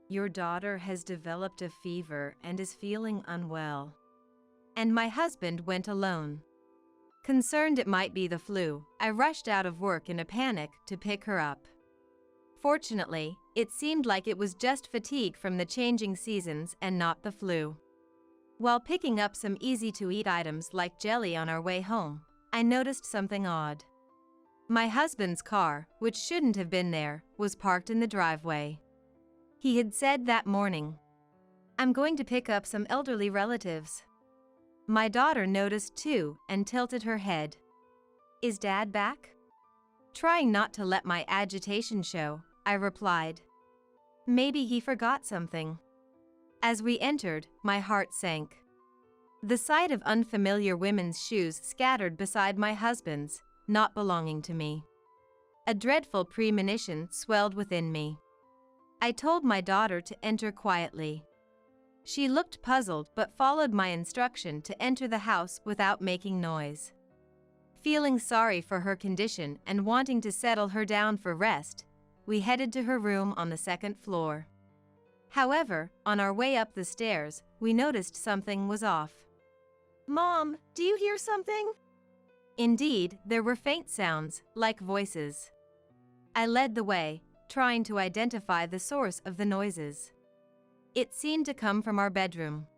A: Your daughter has developed a fever and is feeling unwell. And my husband went alone. Concerned it might be the flu, I rushed out of work in a panic to pick her up. Fortunately, it seemed like it was just fatigue from the changing seasons and not the flu. While picking up some easy-to-eat items like jelly on our way home, I noticed something odd. My husband's car, which shouldn't have been there, was parked in the driveway. He had said that morning, "I'm going to pick up some elderly relatives." My daughter noticed too and tilted her head. "Is Dad back?" Trying not to let my agitation show, I replied, "Maybe he forgot something." As we entered, my heart sank. The sight of unfamiliar women's shoes scattered beside my husband's, not belonging to me. A dreadful premonition swelled within me. I told my daughter to enter quietly. She looked puzzled but followed my instruction to enter the house without making noise. Feeling sorry for her condition and wanting to settle her down for rest, we headed to her room on the second floor. However, on our way up the stairs, we noticed something was off.
B: "Mom, do you hear something?"
A: Indeed, there were faint sounds, like voices. I led the way, trying to identify the source of the noises. It seemed to come from our bedroom.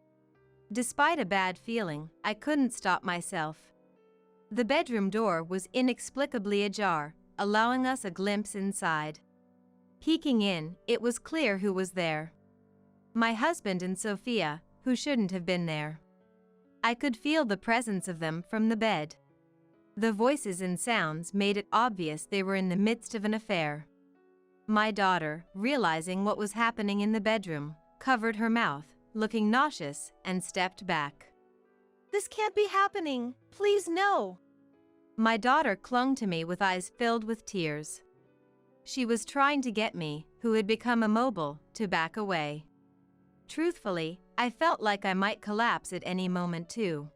A: Despite a bad feeling, I couldn't stop myself. The bedroom door was inexplicably ajar, allowing us a glimpse inside. Peeking in, it was clear who was there. My husband and Sophia, who shouldn't have been there. I could feel the presence of them from the bed. The voices and sounds made it obvious they were in the midst of an affair. My daughter, realizing what was happening in the bedroom, covered her mouth, looking nauseous, and stepped back.
B: "This can't be happening. Please no."
A: My daughter clung to me with eyes filled with tears. She was trying to get me, who had become immobile, to back away. Truthfully, I felt like I might collapse at any moment too.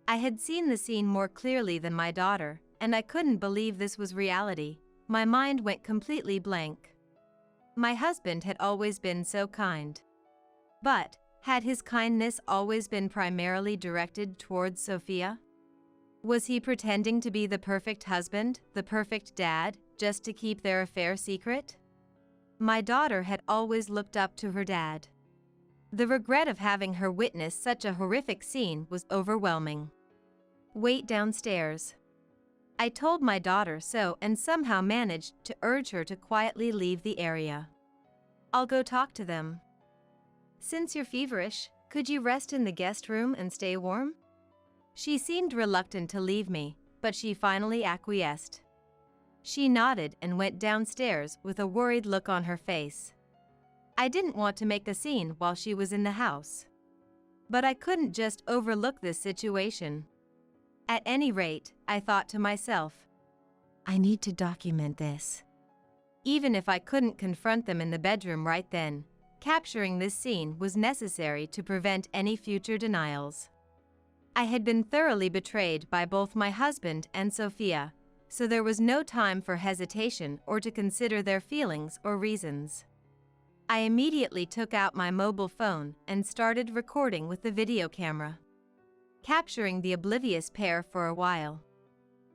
A: I had seen the scene more clearly than my daughter, and I couldn't believe this was reality. My mind went completely blank. My husband had always been so kind. But, had his kindness always been primarily directed towards Sophia? Was he pretending to be the perfect husband, the perfect dad, just to keep their affair secret? My daughter had always looked up to her dad. The regret of having her witness such a horrific scene was overwhelming. "Wait downstairs." I told my daughter so and somehow managed to urge her to quietly leave the area. "I'll go talk to them." "Since you're feverish, could you rest in the guest room and stay warm?" She seemed reluctant to leave me, but she finally acquiesced. She nodded and went downstairs with a worried look on her face. I didn't want to make a scene while she was in the house. But I couldn't just overlook this situation. At any rate, I thought to myself, I need to document this. Even if I couldn't confront them in the bedroom right then, capturing this scene was necessary to prevent any future denials. I had been thoroughly betrayed by both my husband and Sophia, so there was no time for hesitation or to consider their feelings or reasons. I immediately took out my mobile phone and started recording with the video camera, capturing the oblivious pair for a while.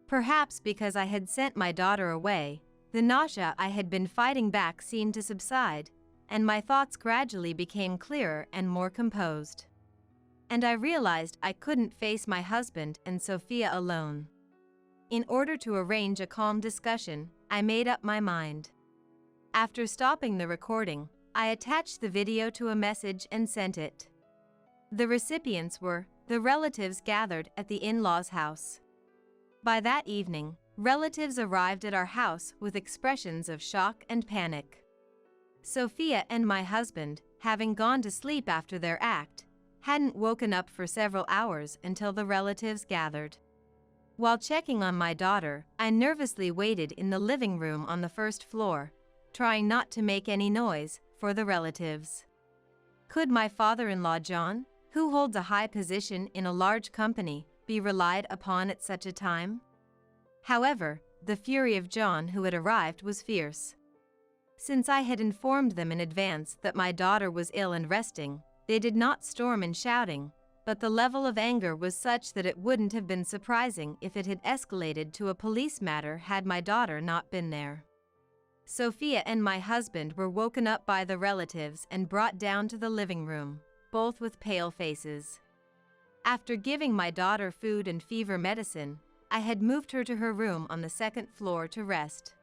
A: Perhaps because I had sent my daughter away, the nausea I had been fighting back seemed to subside, and my thoughts gradually became clearer and more composed. And I realized I couldn't face my husband and Sophia alone. In order to arrange a calm discussion, I made up my mind. After stopping the recording, I attached the video to a message and sent it. The recipients were the relatives gathered at the in-laws' house. By that evening, relatives arrived at our house with expressions of shock and panic. Sophia and my husband, having gone to sleep after their act, hadn't woken up for several hours until the relatives gathered. While checking on my daughter, I nervously waited in the living room on the first floor, trying not to make any noise, for the relatives. Could my father-in-law John, who holds a high position in a large company, be relied upon at such a time? However, the fury of John, who had arrived, was fierce. Since I had informed them in advance that my daughter was ill and resting, they did not storm in shouting, but the level of anger was such that it wouldn't have been surprising if it had escalated to a police matter had my daughter not been there. Sophia and my husband were woken up by the relatives and brought down to the living room, both with pale faces. After giving my daughter food and fever medicine, I had moved her to her room on the second floor to rest.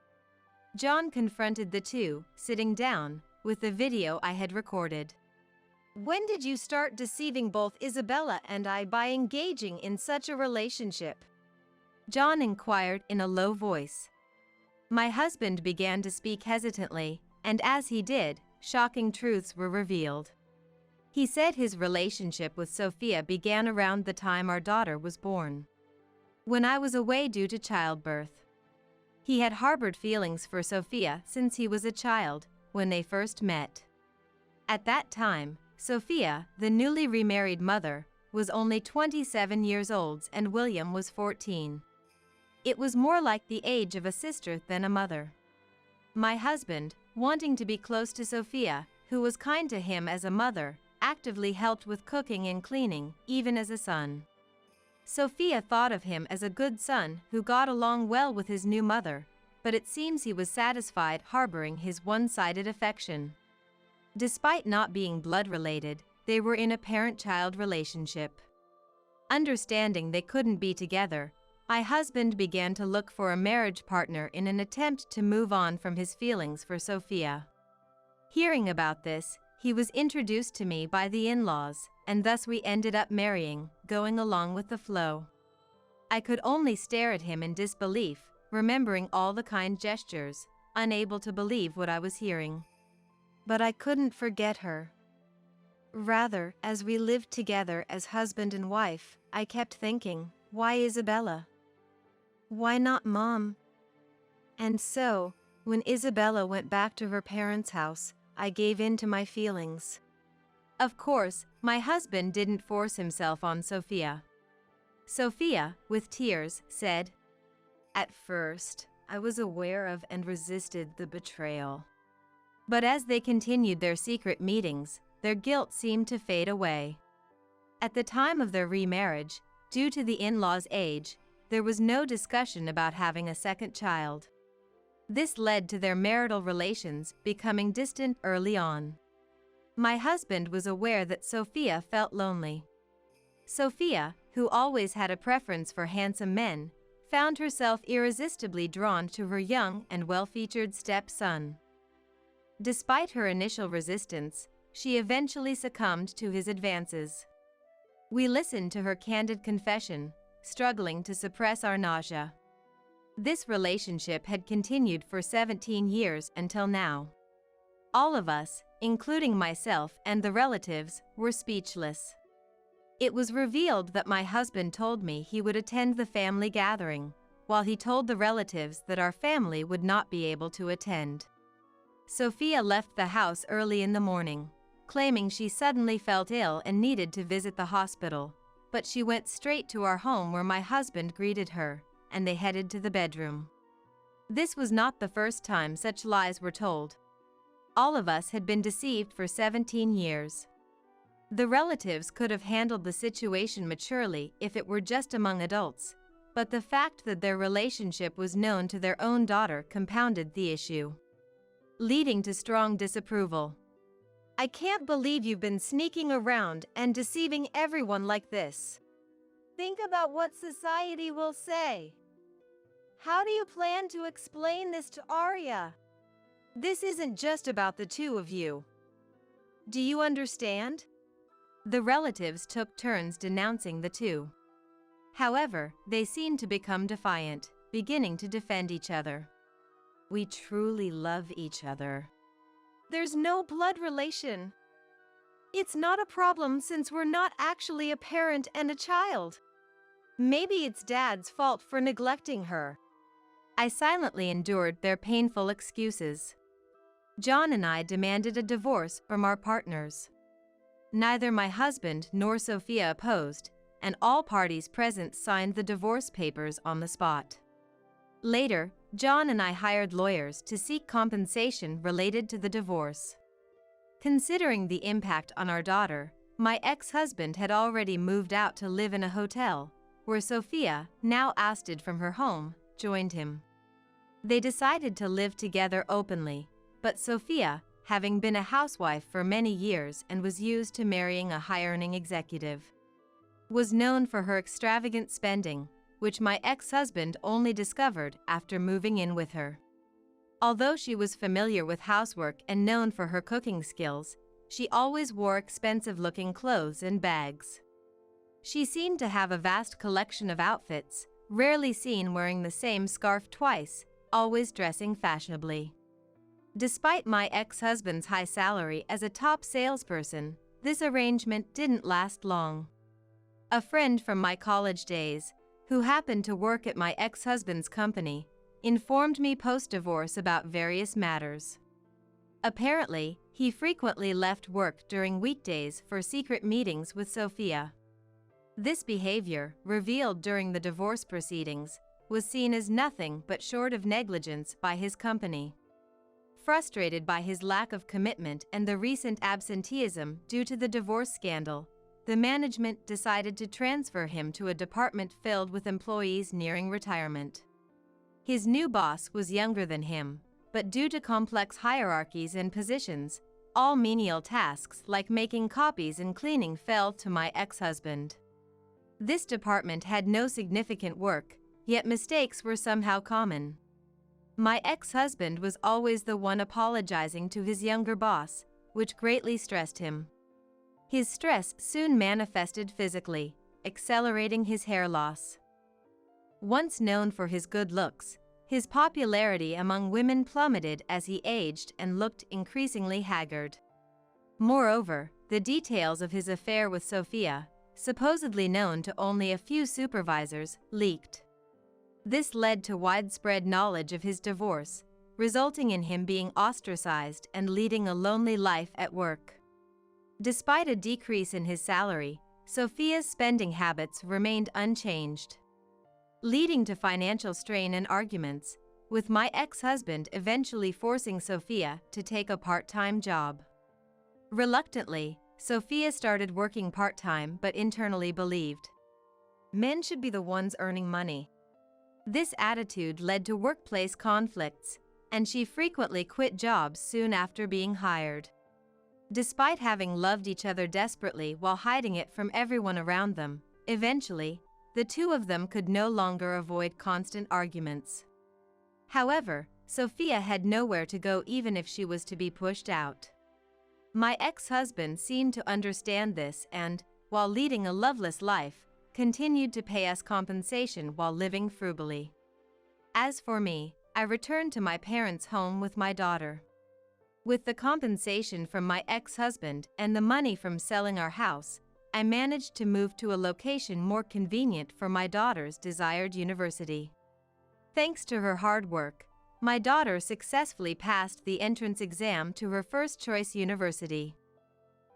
A: John confronted the two, sitting down, with the video I had recorded.
B: When did you start deceiving both Isabella and I by engaging in such a relationship?
A: John inquired in a low voice. My husband began to speak hesitantly, and as he did, shocking truths were revealed. He said his relationship with Sophia began around the time our daughter was born, when I was away due to childbirth. He had harbored feelings for Sophia since he was a child, when they first met. At that time, Sophia, the newly remarried mother, was only 27 years old and William was 14. It was more like the age of a sister than a mother. My husband, wanting to be close to Sophia, who was kind to him as a mother, actively helped with cooking and cleaning, even as a son. Sophia thought of him as a good son who got along well with his new mother, but it seems he was satisfied harboring his one-sided affection. Despite not being blood-related, they were in a parent-child relationship. Understanding they couldn't be together, my husband began to look for a marriage partner in an attempt to move on from his feelings for Sophia. Hearing about this, he was introduced to me by the in-laws, and thus we ended up marrying, going along with the flow. I could only stare at him in disbelief, remembering all the kind gestures, unable to believe what I was hearing.
B: But I couldn't forget her. Rather, as we lived together as husband and wife, I kept thinking, why Isabella? Why not Mom? And so, when Isabella went back to her parents' house, I gave in to my feelings.
A: Of course, my husband didn't force himself on Sophia. Sophia, with tears, said, "At first, I was aware of and resisted the betrayal. But as they continued their secret meetings, their guilt seemed to fade away. At the time of their remarriage, due to the in-laws' age, there was no discussion about having a second child. This led to their marital relations becoming distant early on. My husband was aware that Sophia felt lonely. Sophia, who always had a preference for handsome men, found herself irresistibly drawn to her young and well-featured stepson. Despite her initial resistance, she eventually succumbed to his advances. We listened to her candid confession, struggling to suppress our nausea. This relationship had continued for 17 years until now. All of us, including myself and the relatives, were speechless. It was revealed that my husband told me he would attend the family gathering, while he told the relatives that our family would not be able to attend. Sophia left the house early in the morning, claiming she suddenly felt ill and needed to visit the hospital, but she went straight to our home where my husband greeted her, and they headed to the bedroom. This was not the first time such lies were told. All of us had been deceived for 17 years. The relatives could have handled the situation maturely if it were just among adults, but the fact that their relationship was known to their own daughter compounded the issue, leading to strong disapproval.
B: I can't believe you've been sneaking around and deceiving everyone like this. Think about what society will say. How do you plan to explain this to Arya? This isn't just about the two of you. Do you understand?
A: The relatives took turns denouncing the two. However, they seemed to become defiant, beginning to defend each other. We truly love each other.
B: There's no blood relation. It's not a problem since we're not actually a parent and a child. Maybe it's Dad's fault for neglecting her.
A: I silently endured their painful excuses. John and I demanded a divorce from our partners. Neither my husband nor Sophia opposed, and all parties present signed the divorce papers on the spot. Later, John and I hired lawyers to seek compensation related to the divorce. Considering the impact on our daughter, my ex-husband had already moved out to live in a hotel, where Sophia, now ousted from her home, joined him. They decided to live together openly, but Sophia, having been a housewife for many years and was used to marrying a high-earning executive, was known for her extravagant spending, which my ex-husband only discovered after moving in with her. Although she was familiar with housework and known for her cooking skills, she always wore expensive-looking clothes and bags. She seemed to have a vast collection of outfits, rarely seen wearing the same scarf twice, always dressing fashionably. Despite my ex-husband's high salary as a top salesperson, this arrangement didn't last long. A friend from my college days, who happened to work at my ex-husband's company, informed me post-divorce about various matters. Apparently, he frequently left work during weekdays for secret meetings with Sophia. This behavior, revealed during the divorce proceedings, was seen as nothing but short of negligence by his company. Frustrated by his lack of commitment and the recent absenteeism due to the divorce scandal, the management decided to transfer him to a department filled with employees nearing retirement. His new boss was younger than him, but due to complex hierarchies and positions, all menial tasks like making copies and cleaning fell to my ex-husband. This department had no significant work, yet mistakes were somehow common. My ex-husband was always the one apologizing to his younger boss, which greatly stressed him. His stress soon manifested physically, accelerating his hair loss. Once known for his good looks, his popularity among women plummeted as he aged and looked increasingly haggard. Moreover, the details of his affair with Sophia, supposedly known to only a few supervisors, leaked. This led to widespread knowledge of his divorce, resulting in him being ostracized and leading a lonely life at work. Despite a decrease in his salary, Sophia's spending habits remained unchanged, leading to financial strain and arguments, with my ex-husband eventually forcing Sophia to take a part-time job. Reluctantly, Sophia started working part-time but internally believed men should be the ones earning money. This attitude led to workplace conflicts, and she frequently quit jobs soon after being hired. Despite having loved each other desperately while hiding it from everyone around them, eventually, the two of them could no longer avoid constant arguments. However, Sophia had nowhere to go even if she was to be pushed out. My ex-husband seemed to understand this and, while leading a loveless life, continued to pay us compensation while living frugally. As for me, I returned to my parents' home with my daughter. With the compensation from my ex-husband and the money from selling our house, I managed to move to a location more convenient for my daughter's desired university. Thanks to her hard work, my daughter successfully passed the entrance exam to her first-choice university.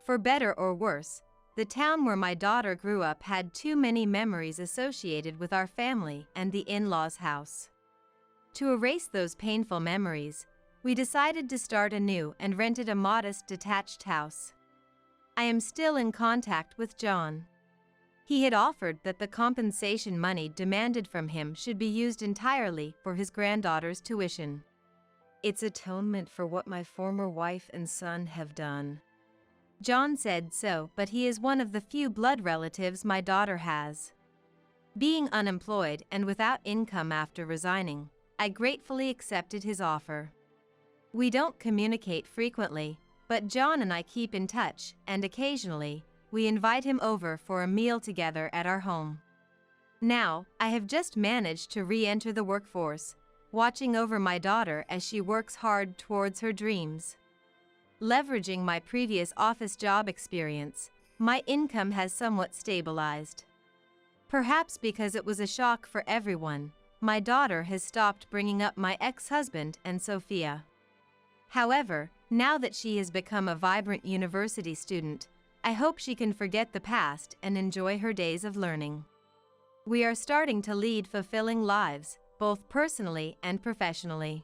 A: For better or worse, the town where my daughter grew up had too many memories associated with our family and the in-laws' house. To erase those painful memories, we decided to start anew and rented a modest detached house. I am still in contact with John. He had offered that the compensation money demanded from him should be used entirely for his granddaughter's tuition. It's atonement for what my former wife and son have done. John said so, but he is one of the few blood relatives my daughter has. Being unemployed and without income after resigning, I gratefully accepted his offer. We don't communicate frequently, but John and I keep in touch, and occasionally, we invite him over for a meal together at our home. Now, I have just managed to re-enter the workforce, watching over my daughter as she works hard towards her dreams. Leveraging my previous office job experience, my income has somewhat stabilized. Perhaps because it was a shock for everyone, my daughter has stopped bringing up my ex-husband and Sophia. However, now that she has become a vibrant university student, I hope she can forget the past and enjoy her days of learning. We are starting to lead fulfilling lives, both personally and professionally.